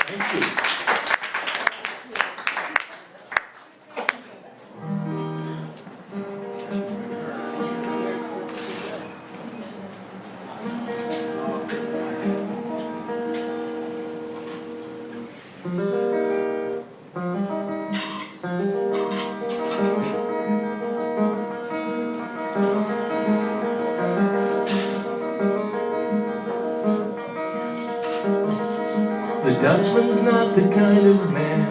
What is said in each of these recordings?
Thank you. The Dutchman's not the kind of man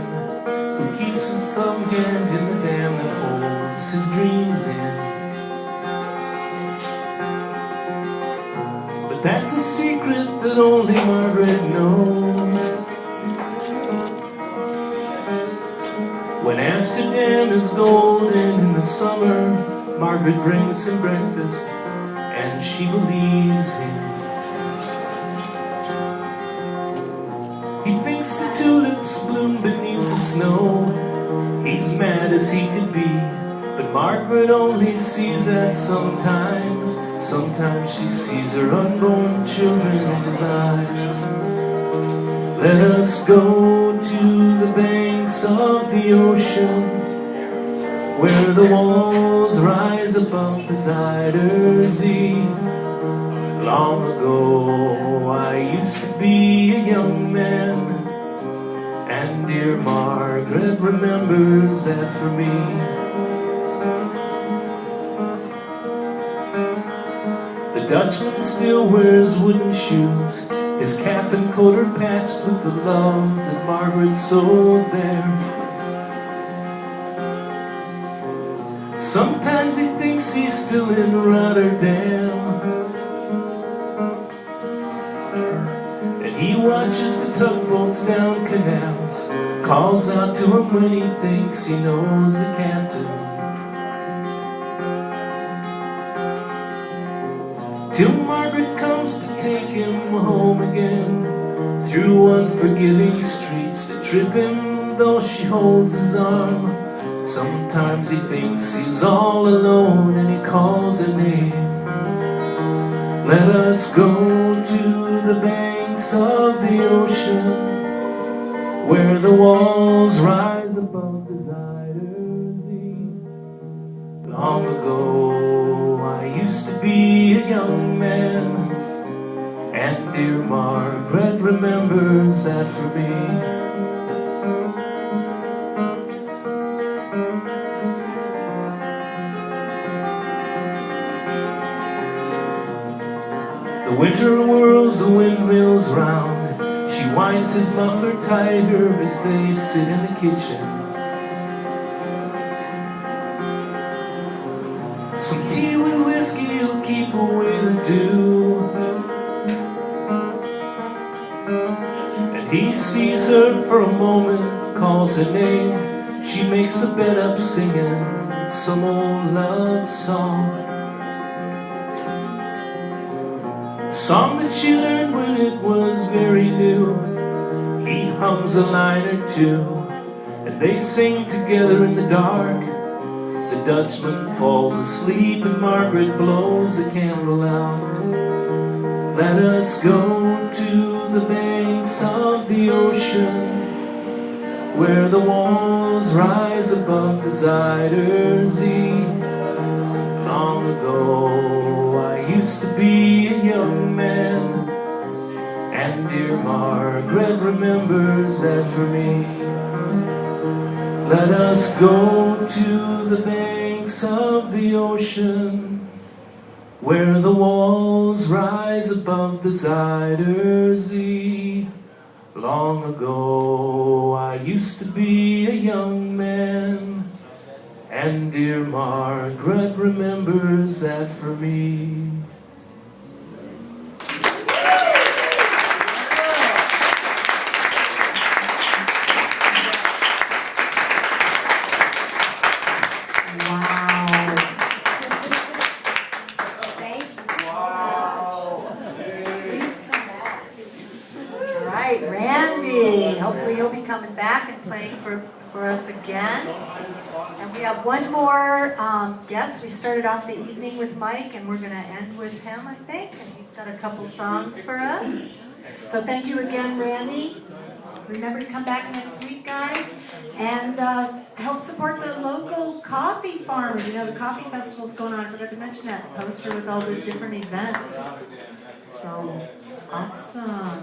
who keeps some hand in the dam that holds his dreams in. But that's a secret that only Margaret knows. When Amsterdam is golden in the summer, Margaret brings him breakfast and she believes him. He thinks the tulips bloom beneath the snow. He's mad as he could be, but Margaret only sees that sometimes. Sometimes she sees her unborn children in his eyes. Let us go to the banks of the ocean, where the walls rise above the Zuider Zee. Long ago I used to be a young man, and dear Margaret remembers that for me. The Dutchman still wears wooden shoes, his cap and coat are patched with the love that Margaret sewed there. Sometimes he thinks he's still in Rotterdam, and he watches the tugboats down canals, calls out to him when he thinks he knows the captain. Till Margaret comes to take him home again, through unforgiving streets that trip him though she holds his arm. Sometimes he thinks he's all alone and he calls her name. Let us go to the banks of the ocean, where the walls rise above the Zuider Zee. Long ago I used to be a young man, and dear Margaret remembers that for me. The winter whirls the windmills round, she winds his muffler tighter as they sit in the kitchen. Some tea with whiskey will keep away the dew, and he sees her for a moment, calls her name. She makes the bed up singing some old love song, a song that she learned when it was very new. He hums a line or two, and they sing together in the dark. The Dutchman falls asleep and Margaret blows the candle out. Let us go to the banks of the ocean, where the walls rise above the Zuider Zee. Long ago I used to be a young man, and dear Margaret remembers that for me. Let us go to the banks of the ocean, where the walls rise above the Zuider Zee. Long ago I used to be a young man, and dear Margaret remembers that for me. Hopefully you'll be coming back and playing for us again. And we have one more guest. We started off the evening with Mike, and we're going to end with him, I think. And he's got a couple songs for us. So thank you again, Randy. remember to come back next week, guys, and help support the local coffee farmers. You know, the coffee festival's going on. I forgot to mention that poster with all the different events. So, awesome.